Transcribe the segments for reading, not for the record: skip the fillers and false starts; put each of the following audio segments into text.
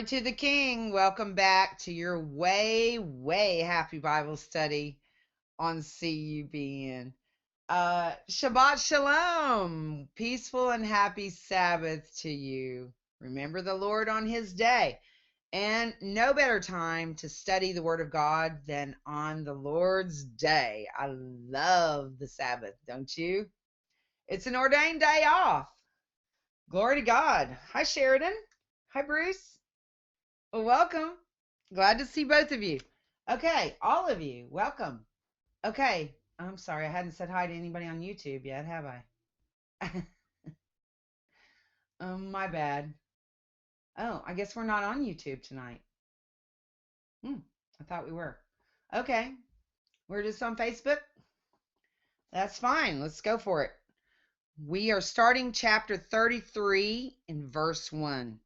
Glory to the King. Welcome back to your way happy Bible study on CUBN. Shabbat Shalom. Peaceful and happy Sabbath to you. Remember the Lord on his day. And no better time to study the Word of God than on the Lord's day. I love the Sabbath, don't you? It's an ordained day off. Glory to God. Hi, Sheridan. Hi, Bruce. Welcome. Glad to see both of you. Okay, all of you, welcome. Okay, I'm sorry, I hadn't said hi to anybody on YouTube yet, have I? My bad. Oh, I guess we're not on YouTube tonight. I thought we were. Okay, we're just on Facebook. That's fine. Let's go for it. We are starting chapter 33 in verse 1.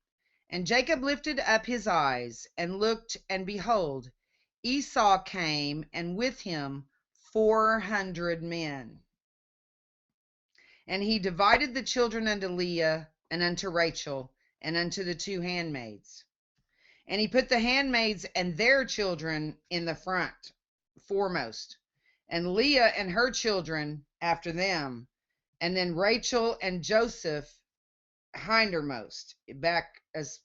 And Jacob lifted up his eyes and looked, and behold, Esau came, and with him 400 men. And he divided the children unto Leah, and unto Rachel, and unto the two handmaids. And he put the handmaids and their children in the front, foremost, and Leah and her children after them, and then Rachel and Joseph hindermost, back, as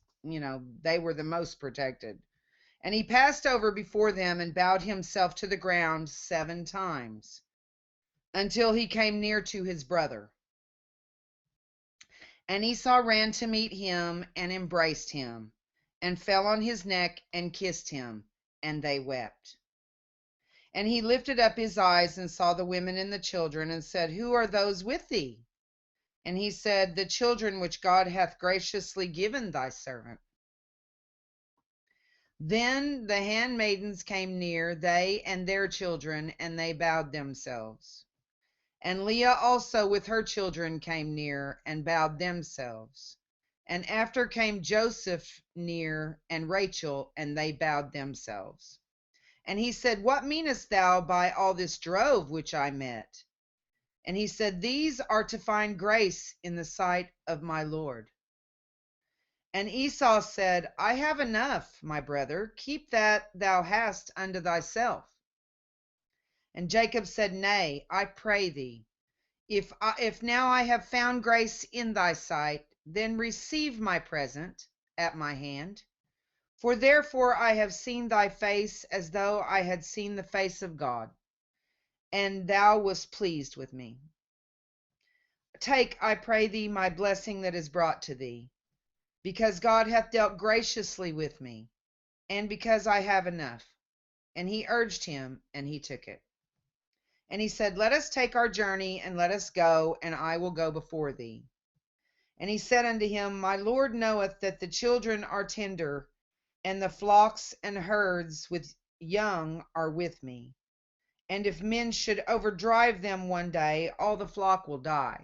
they were the most protected. And he passed over before them and bowed himself to the ground 7 times until he came near to his brother. And Esau ran to meet him and embraced him and fell on his neck and kissed him, and they wept. And he lifted up his eyes and saw the women and the children, and said, Who are those with thee? And he said, The children which God hath graciously given thy servant. Then the handmaidens came near, they and their children, and they bowed themselves. And Leah also with her children came near, and bowed themselves. And after came Joseph near, and Rachel, and they bowed themselves. And he said, What meanest thou by all this drove which I met? And he said, These are to find grace in the sight of my Lord. And Esau said, I have enough, my brother. Keep that thou hast unto thyself. And Jacob said, Nay, I pray thee, if now I have found grace in thy sight, then receive my present at my hand. For therefore I have seen thy face as though I had seen the face of God, and thou wast pleased with me. Take, I pray thee, my blessing that is brought to thee, because God hath dealt graciously with me, and because I have enough. And he urged him, and he took it. And he said, Let us take our journey, and let us go, and I will go before thee. And he said unto him, My Lord knoweth that the children are tender, and the flocks and herds with young are with me. And if men should overdrive them one day, all the flock will die.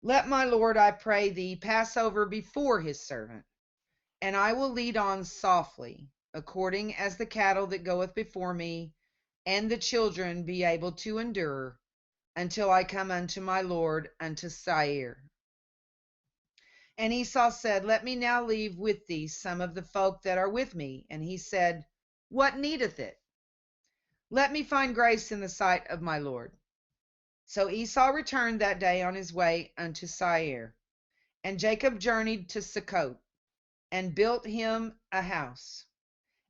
Let my Lord, I pray thee, pass over before his servant, and I will lead on softly, according as the cattle that goeth before me, and the children be able to endure, until I come unto my Lord, unto Seir. And Esau said, Let me now leave with thee some of the folk that are with me. And he said, What needeth it? Let me find grace in the sight of my Lord. So Esau returned that day on his way unto Seir. And Jacob journeyed to Succoth, and built him a house,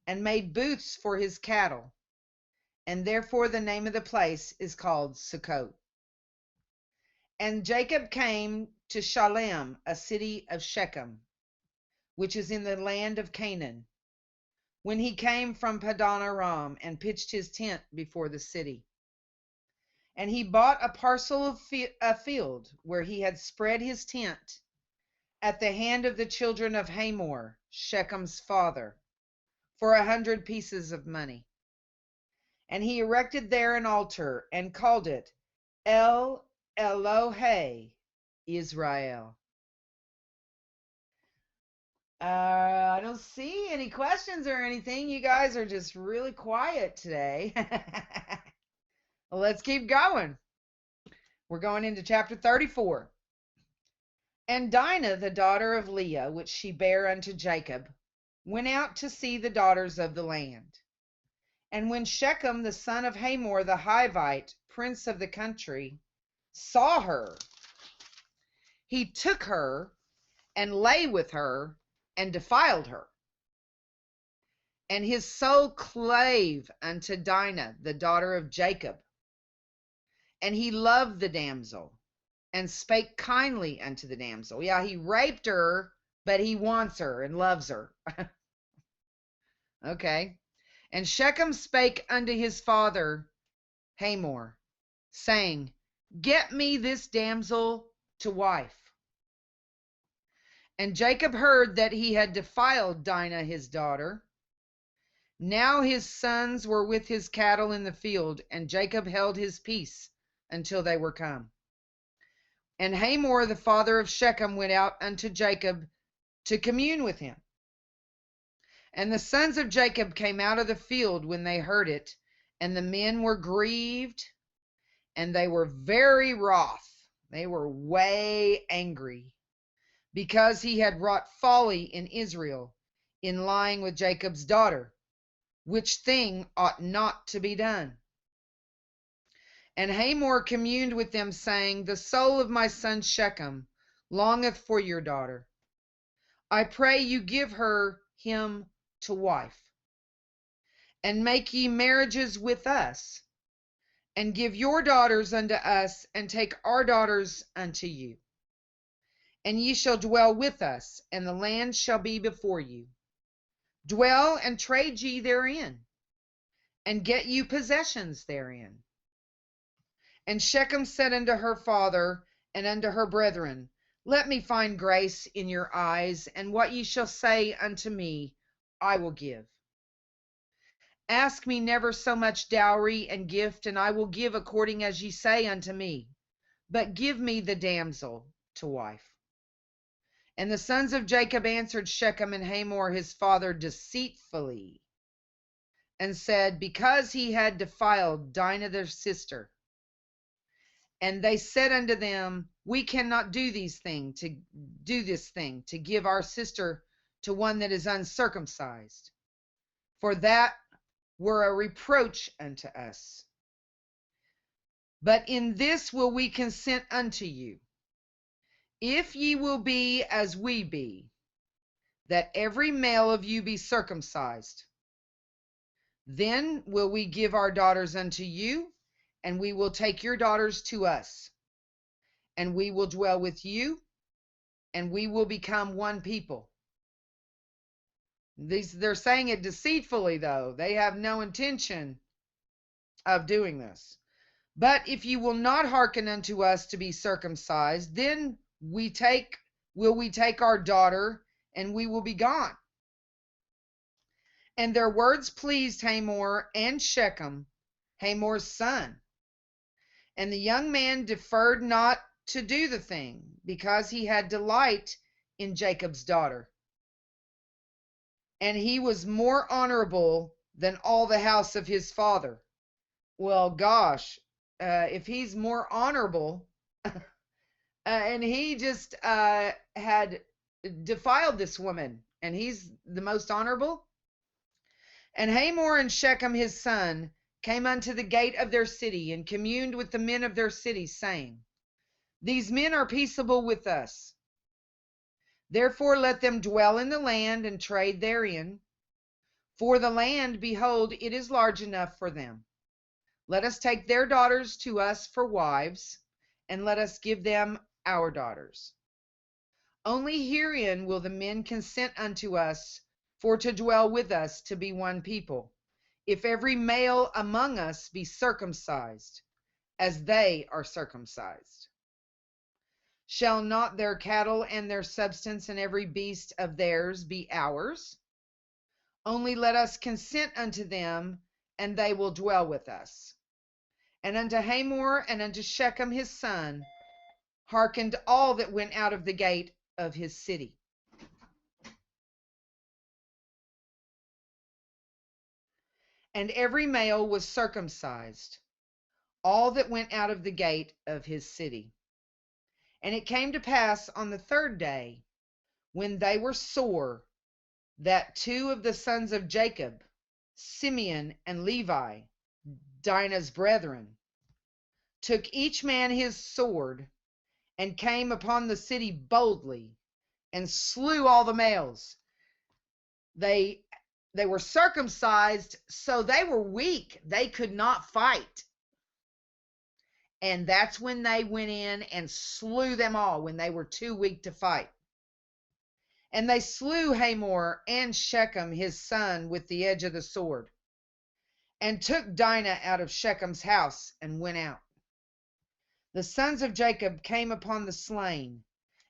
and made booths for his cattle. And therefore the name of the place is called Succoth. And Jacob came to Shalem, a city of Shechem, which is in the land of Canaan, when he came from Paddan Aram, and pitched his tent before the city. And he bought a parcel of a field where he had spread his tent at the hand of the children of Hamor, Shechem's father, for 100 pieces of money. And he erected there an altar, and called it El Elohe Israel. I don't see any questions or anything. You guys are just really quiet today. Well, let's keep going. We're going into chapter 34. And Dinah, the daughter of Leah, which she bare unto Jacob, went out to see the daughters of the land. And when Shechem, the son of Hamor the Hivite, prince of the country, saw her, he took her and lay with her and defiled her. And his soul clave unto Dinah, the daughter of Jacob. And he loved the damsel and spake kindly unto the damsel. Yeah, he raped her, but he wants her and loves her. Okay. And Shechem spake unto his father Hamor, saying, Get me this damsel to wife. And Jacob heard that he had defiled Dinah his daughter. Now his sons were with his cattle in the field, and Jacob held his peace until they were come. And Hamor the father of Shechem went out unto Jacob to commune with him. And the sons of Jacob came out of the field when they heard it, and the men were grieved, and they were very wroth. They were way angry, because he had wrought folly in Israel, in lying with Jacob's daughter, which thing ought not to be done. And Hamor communed with them, saying, The soul of my son Shechem longeth for your daughter. I pray you give him to wife, and make ye marriages with us, and give your daughters unto us, and take our daughters unto you. And ye shall dwell with us, and the land shall be before you. Dwell and trade ye therein, and get you possessions therein. And Shechem said unto her father and unto her brethren, Let me find grace in your eyes, and what ye shall say unto me, I will give. Ask me never so much dowry and gift, and I will give according as ye say unto me. But give me the damsel to wife. And the sons of Jacob answered Shechem and Hamor his father deceitfully, and said, Because he had defiled Dinah their sister. And they said unto them, We cannot do this thing to give our sister to one that is uncircumcised, for that were a reproach unto us. But in this will we consent unto you, if ye will be as we be, that every male of you be circumcised. Then will we give our daughters unto you, and we will take your daughters to us, and we will dwell with you, and we will become one people. They're saying it deceitfully, though. They have no intention of doing this. But if you will not hearken unto us to be circumcised, then will we take our daughter, and we will be gone. And their words pleased Hamor and Shechem, Hamor's son. And the young man deferred not to do the thing, because he had delight in Jacob's daughter. And he was more honorable than all the house of his father. Well, gosh, if he's more honorable, and he just had defiled this woman, and he's the most honorable. And Hamor and Shechem his son came unto the gate of their city, and communed with the men of their city, saying, These men are peaceable with us. Therefore let them dwell in the land and trade therein. For the land, behold, it is large enough for them. Let us take their daughters to us for wives, and let us give them our daughters. Only herein will the men consent unto us for to dwell with us to be one people, if every male among us be circumcised, as they are circumcised. Shall not their cattle and their substance and every beast of theirs be ours? Only let us consent unto them, and they will dwell with us. And unto Hamor and unto Shechem his son hearkened all that went out of the gate of his city. And every male was circumcised, all that went out of the gate of his city. And it came to pass on the third day, when they were sore, that two of the sons of Jacob, Simeon and Levi, Dinah's brethren, took each man his sword, and came upon the city boldly, and slew all the males. They were circumcised, so they were weak. They could not fight. And that's when they went in and slew them all, when they were too weak to fight. And they slew Hamor and Shechem his son with the edge of the sword, and took Dinah out of Shechem's house, and went out. The sons of Jacob came upon the slain,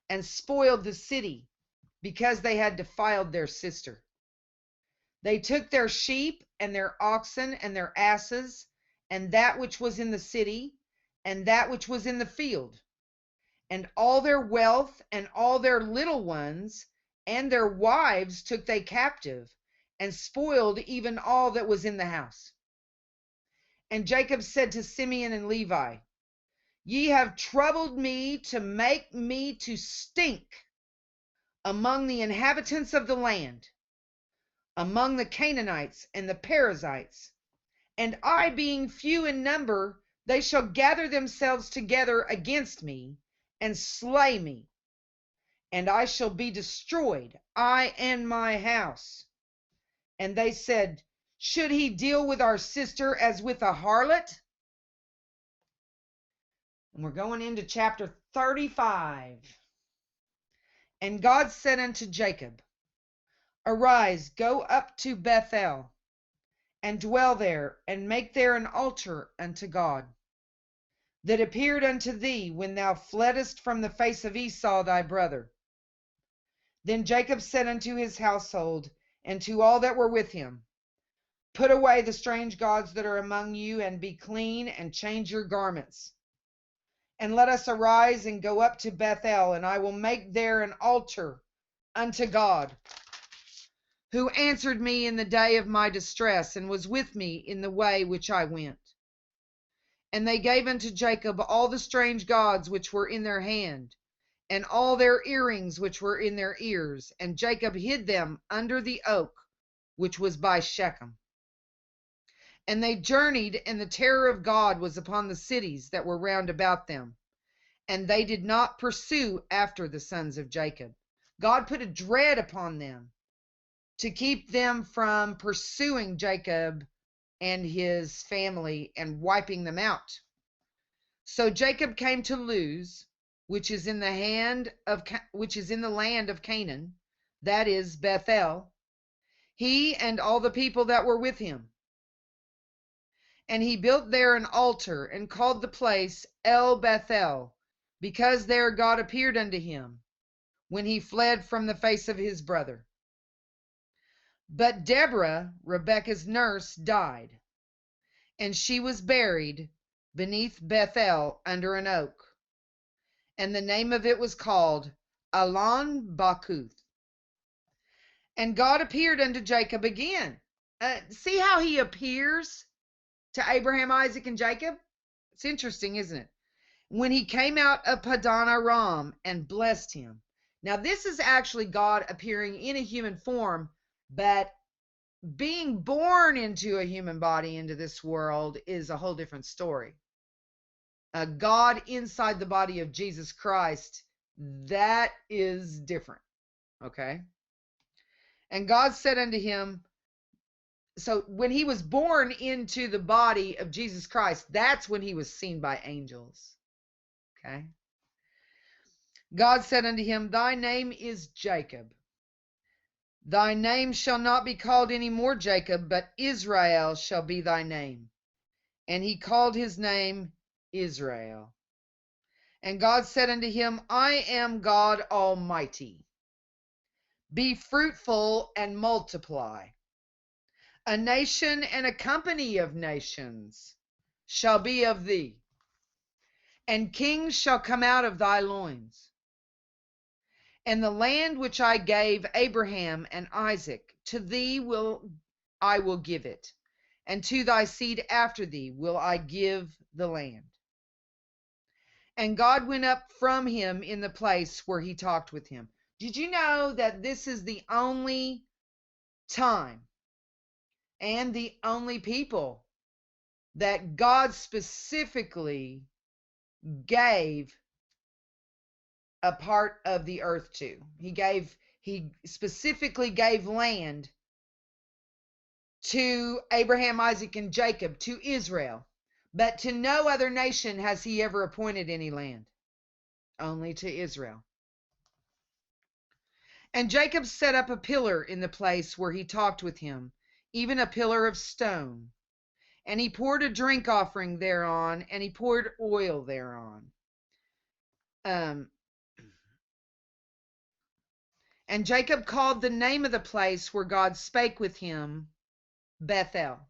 and spoiled the city, because they had defiled their sister. They took their sheep, and their oxen, and their asses, and that which was in the city, and that which was in the field, and all their wealth, and all their little ones, and their wives took they captive, and spoiled even all that was in the house. And Jacob said to Simeon and Levi, Ye have troubled me to make me to stink among the inhabitants of the land, among the Canaanites and the Perizzites, and I being few in number, they shall gather themselves together against me, and slay me, and I shall be destroyed, I and my house. And they said, Should he deal with our sister as with a harlot? And we're going into chapter 35. And God said unto Jacob, Arise, go up to Bethel, and dwell there, and make there an altar unto God, that appeared unto thee when thou fleddest from the face of Esau thy brother. Then Jacob said unto his household, and to all that were with him, Put away the strange gods that are among you, and be clean, and change your garments. And let us arise and go up to Bethel, and I will make there an altar unto God, who answered me in the day of my distress, and was with me in the way which I went. And they gave unto Jacob all the strange gods which were in their hand, and all their earrings which were in their ears, and Jacob hid them under the oak which was by Shechem. And they journeyed, and the terror of God was upon the cities that were round about them, and they did not pursue after the sons of Jacob. God put a dread upon them to keep them from pursuing Jacob and his family and wiping them out. So Jacob came to Luz, which is in the land of Canaan, that is Bethel, he and all the people that were with him. And he built there an altar, and called the place El Bethel, because there God appeared unto him, when he fled from the face of his brother. But Deborah, Rebekah's nurse, died, and she was buried beneath Bethel under an oak, and the name of it was called Allon Bacuth. And God appeared unto Jacob again. See how he appears to Abraham, Isaac, and Jacob? It's interesting, isn't it? When he came out of Padan Aram and blessed him. Now, this is actually God appearing in a human form, but being born into a human body into this world is a whole different story. God inside the body of Jesus Christ, that is different. Okay? And God said unto him, so when he was born into the body of Jesus Christ, that's when he was seen by angels. Okay? God said unto him, Thy name is Jacob. Thy name shall not be called any more Jacob, but Israel shall be thy name. And he called his name Israel. And God said unto him, I am God Almighty. Be fruitful and multiply. A nation and a company of nations shall be of thee, and kings shall come out of thy loins. And the land which I gave Abraham and Isaac, to thee I will give it, and to thy seed after thee will I give the land. And God went up from him in the place where he talked with him. Did you know that this is the only time and the only people that God specifically gave a part of the earth to? He specifically gave land to Abraham, Isaac, and Jacob, to Israel. But to no other nation has he ever appointed any land, only to Israel. And Jacob set up a pillar in the place where he talked with him, even a pillar of stone. And he poured a drink offering thereon, and he poured oil thereon. And Jacob called the name of the place where God spake with him Bethel.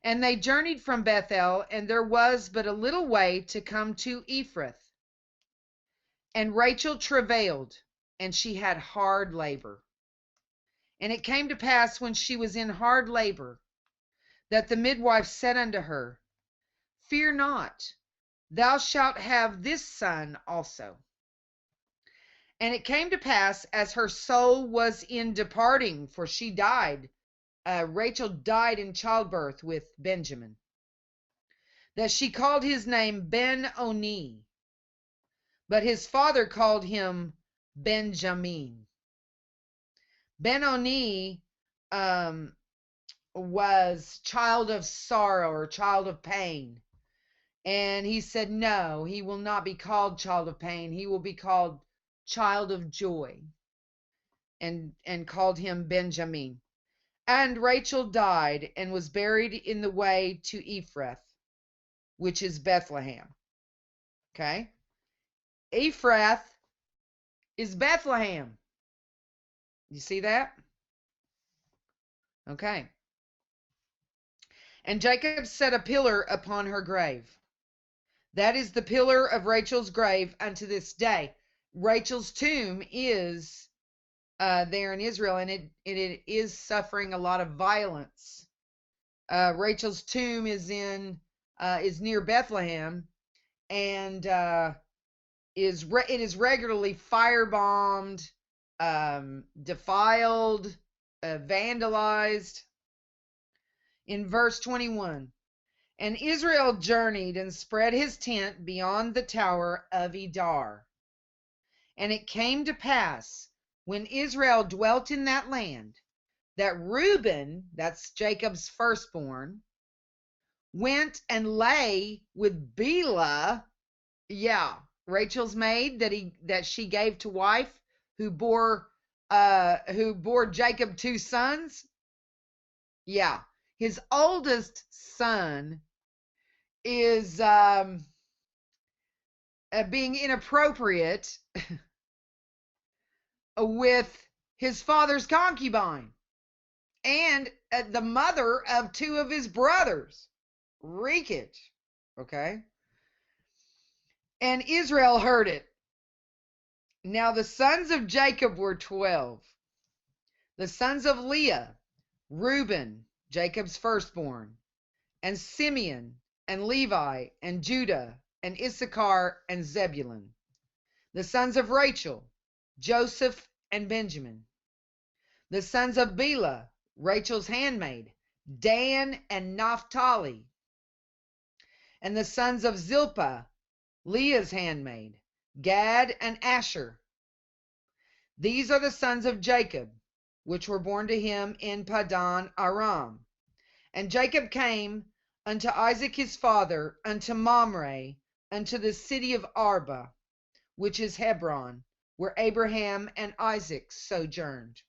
And they journeyed from Bethel, and there was but a little way to come to Ephrath. And Rachel travailed, and she had hard labor. And it came to pass, when she was in hard labor, that the midwife said unto her, Fear not, thou shalt have this son also. And it came to pass, as her soul was in departing, for she died, Rachel died in childbirth with Benjamin, that she called his name Ben-Oni, but his father called him Benjamin. Ben-Oni was child of sorrow or child of pain. And he said, no, he will not be called child of pain. He will be called child of joy, and called him Benjamin. And Rachel died and was buried in the way to Ephrath, which is Bethlehem. Okay? Ephrath is Bethlehem. You see that? Okay. And Jacob set a pillar upon her grave. That is the pillar of Rachel's grave unto this day. Rachel's tomb is there in Israel, and it is suffering a lot of violence. Rachel's tomb is near Bethlehem, and it is regularly firebombed, defiled, vandalized. In verse 21, and Israel journeyed and spread his tent beyond the tower of Edar. And it came to pass, when Israel dwelt in that land, that Reuben, that's Jacob's firstborn, went and lay with Bilhah, Rachel's maid that she gave to wife, who bore Jacob 2 sons. Yeah, his oldest son is being inappropriate with his father's concubine and the mother of 2 of his brothers. Reekage. Okay. And Israel heard it. Now the sons of Jacob were 12. The sons of Leah, Reuben, Jacob's firstborn, and Simeon, and Levi, and Judah, and Issachar, and Zebulun. The sons of Rachel, Joseph, and Benjamin. The sons of Bilhah, Rachel's handmaid, Dan and Naphtali. And the sons of Zilpah, Leah's handmaid, Gad and Asher. These are the sons of Jacob, which were born to him in Padan Aram. And Jacob came unto Isaac his father, unto Mamre, unto the city of Arba, which is Hebron, where Abraham and Isaac sojourned.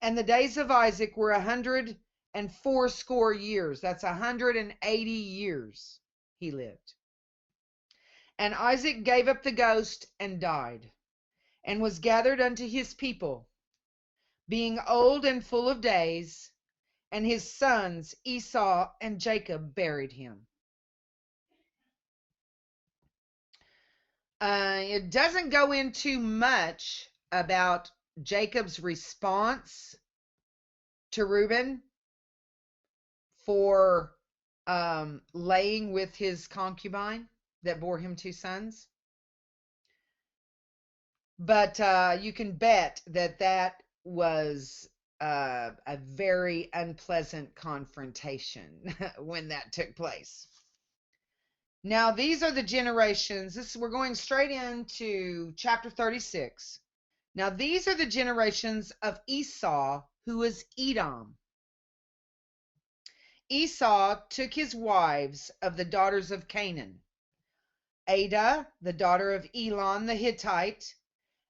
And the days of Isaac were 180 years. That's 180 years he lived. And Isaac gave up the ghost and died, and was gathered unto his people, being old and full of days, and his sons Esau and Jacob buried him. It doesn't go into much about Jacob's response to Reuben for laying with his concubine that bore him 2 sons. But you can bet that that was a very unpleasant confrontation when that took place. Now, these are the generations. We're going straight into chapter 36. Now, these are the generations of Esau, who was Edom. Esau took his wives of the daughters of Canaan, Ada, the daughter of Elon the Hittite,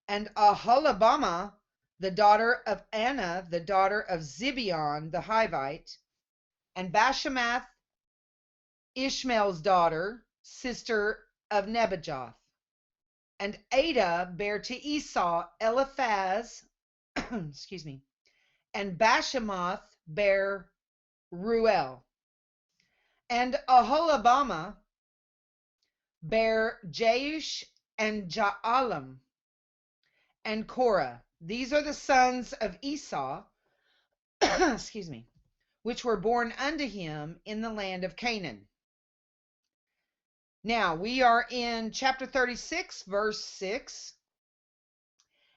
and Aholibamah, the daughter of Anna, the daughter of Zibeon the Hivite, and Bashemath, Ishmael's daughter, sister of Nebajoth. And Ada bare to Esau Eliphaz, excuse me, and Bashemath bare Ruel. And Aholibamah bare Jeush and Jaalam and Korah. These are the sons of Esau, excuse me, which were born unto him in the land of Canaan. Now, we are in chapter 36, verse 6.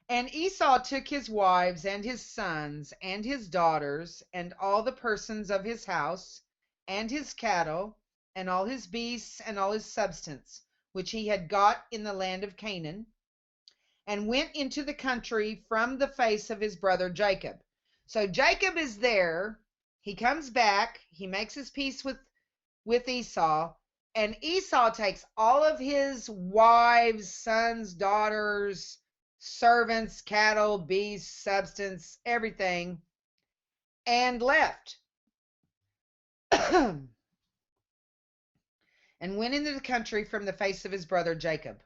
And Esau took his wives and his sons and his daughters and all the persons of his house and his cattle and all his beasts and all his substance, which he had got in the land of Canaan, and went into the country from the face of his brother Jacob. So Jacob is there. He comes back. He makes his peace with Esau. And Esau takes all of his wives, sons, daughters, servants, cattle, beasts, substance, everything, and left. And went into the country from the face of his brother Jacob.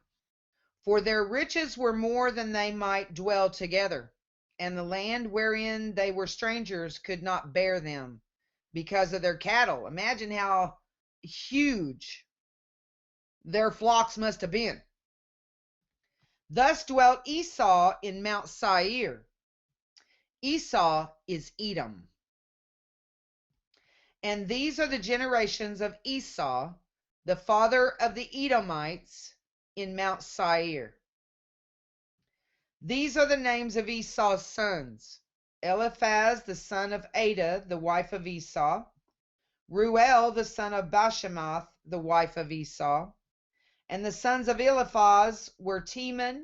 For their riches were more than they might dwell together, and the land wherein they were strangers could not bear them because of their cattle. Imagine how huge their flocks must have been. Thus dwelt Esau in Mount Seir. Esau is Edom. And these are the generations of Esau, the father of the Edomites, in Mount Seir. These are the names of Esau's sons: Eliphaz, the son of Ada, the wife of Esau; Ruel, the son of Bashemath, the wife of Esau. And the sons of Eliphaz were Teman,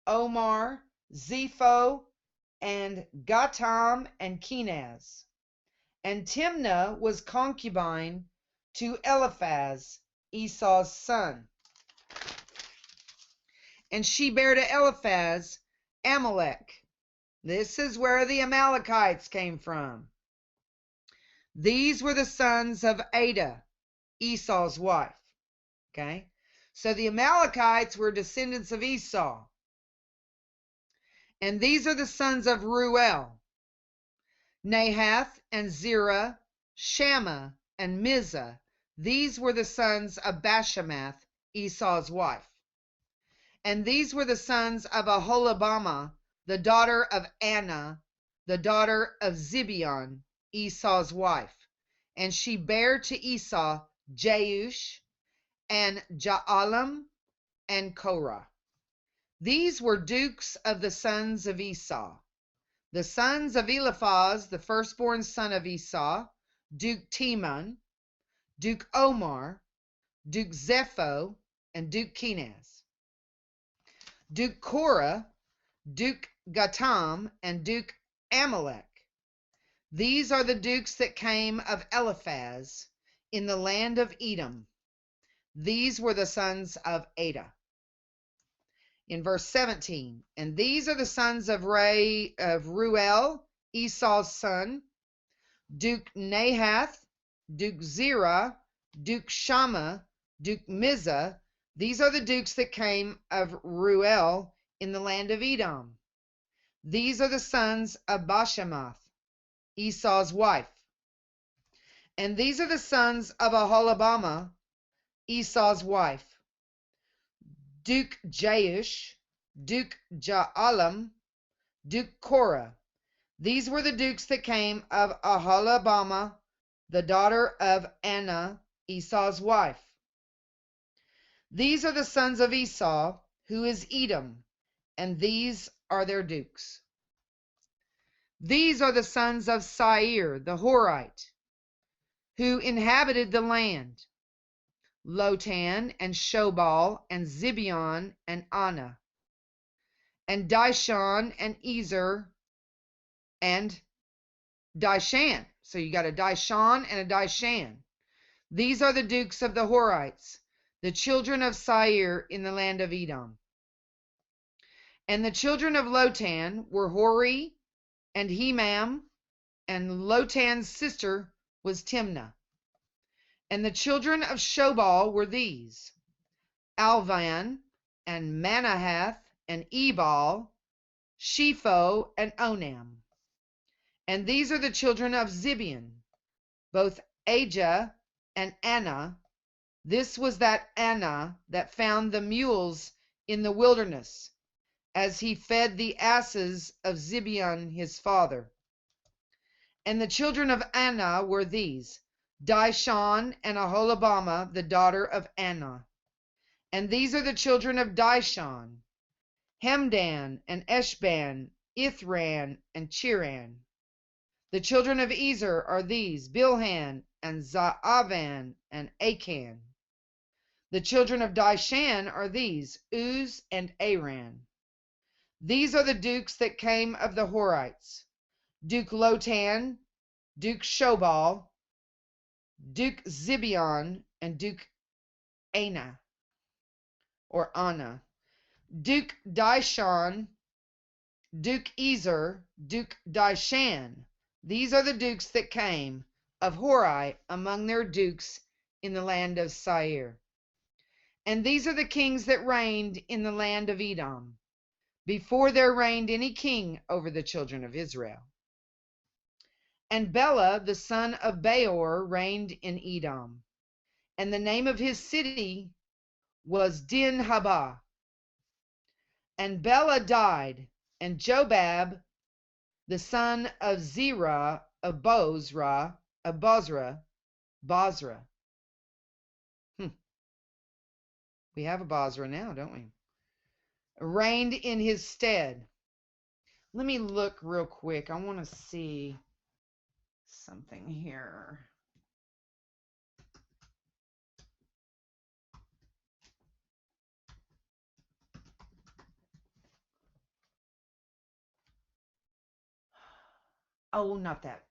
Omar, Zepho, and Gatam, and Kenaz. And Timnah was concubine to Eliphaz, Esau's son. And she bare to Eliphaz Amalek. This is where the Amalekites came from. These were the sons of Ada, Esau's wife. Okay? So the Amalekites were descendants of Esau. And these are the sons of Ruel: Nahath and Zerah, Shammah and Mizah. These were the sons of Bashemath, Esau's wife. And these were the sons of Aholibamah, the daughter of Anna, the daughter of Zibeon, Esau's wife. And she bare to Esau Jeush and Jaalam and Korah. These were dukes of the sons of Esau. The sons of Eliphaz, the firstborn son of Esau: Duke Teman, Duke Omar, Duke Zepho, and Duke Kenaz. Duke Korah, Duke Gatam, and Duke Amalek. These are the dukes that came of Eliphaz in the land of Edom. These were the sons of Ada. In verse 17, and these are the sons of Ruel, Esau's son: Duke Nahath, Duke Zerah, Duke Shammah, Duke Mizah. These are the dukes that came of Ruel in the land of Edom. These are the sons of Bashemath, Esau's wife. And these are the sons of Aholibamah, Esau's wife: Duke Jeush, Duke Jaalam, Duke Korah. These were the dukes that came of Aholibamah, the daughter of Anna, Esau's wife. These are the sons of Esau, who is Edom, and these are their dukes. These are the sons of Seir, the Horite, who inhabited the land, Lotan, and Shobal, and Zibeon, and Anah, and Dishon, and Ezer, and Dishan. So you got a Dishon and a Dishan. These are the dukes of the Horites, the children of Seir in the land of Edom. And the children of Lotan were Hori and Hemam, and Lotan's sister was Timnah. And the children of Shobal were these: Alvan, and Manahath, and Ebal, Shepho, and Onam. And these are the children of Zibeon, both Ajah and Anah. This was that Anah that found the mules in the wilderness, as he fed the asses of Zibeon his father. And the children of Anah were these: Dishon, and Aholibamah, the daughter of Anah. And these are the children of Dishon: Hemdan, and Eshban, Ithran, and Chiran. The children of Ezer are these: Bilhan, and Zaavan, and Achan. The children of Dishan are these: Uz and Aran. These are the dukes that came of the Horites: Duke Lotan, Duke Shobal, Duke Zibeon, and Duke Anah, Duke Dishon, Duke Ezer, Duke Dishan. These are the dukes that came of Hori among their dukes in the land of Seir. And these are the kings that reigned in the land of Edom, before there reigned any king over the children of Israel. And Bela, the son of Beor, reigned in Edom, and the name of his city was Dinhabah. And Bela died, and Jobab, the son of Zerah of Bozrah, Bozrah. We have a Bozrah now, don't we? Reigned in his stead. Let me look real quick. I want to see something here. Oh, not that.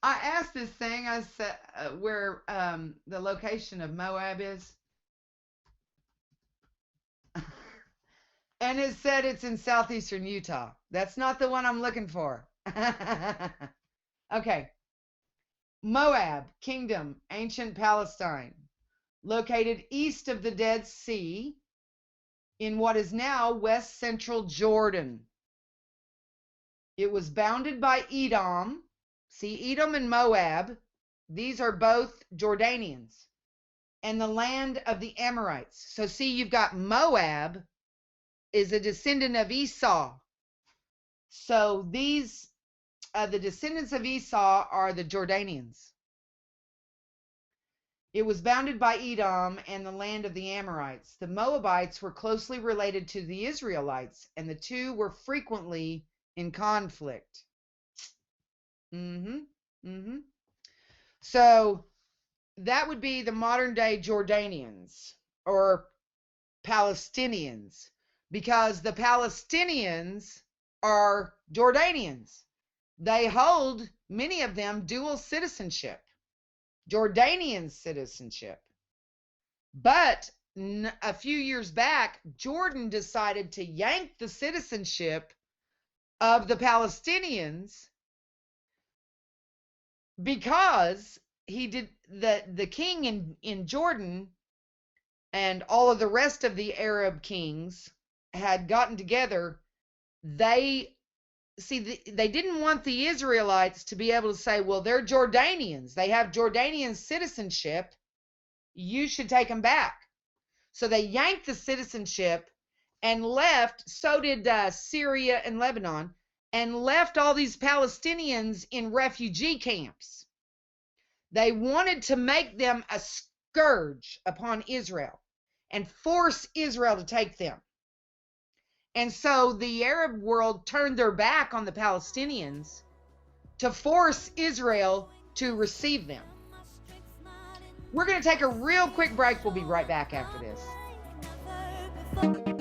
I asked this thing, I said, where the location of Moab is. And it said it's in southeastern Utah. That's not the one I'm looking for. Okay. Moab, kingdom, ancient Palestine, located east of the Dead Sea in what is now west central Jordan. It was bounded by Edom. See, Edom and Moab, these are both Jordanians, and the land of the Amorites. So see, you've got Moab is a descendant of Esau. So these, the descendants of Esau are the Jordanians. It was bounded by Edom and the land of the Amorites. The Moabites were closely related to the Israelites, and the two were frequently in conflict. So that would be the modern day Jordanians or Palestinians, because the Palestinians are Jordanians. They hold, many of them, dual citizenship, Jordanian citizenship. But a few years back, Jordan decided to yank the citizenship of the Palestinians because the king in Jordan and all of the rest of the Arab kings had gotten together. They didn't want the Israelites to be able to say, well, they're Jordanians, they have Jordanian citizenship, you should take them back. So they yanked the citizenship and left. So did Syria and Lebanon, and left all these Palestinians in refugee camps. They wanted to make them a scourge upon Israel and force Israel to take them. And so the Arab world turned their back on the Palestinians to force Israel to receive them. We're going to take a real quick break. We'll be right back after this.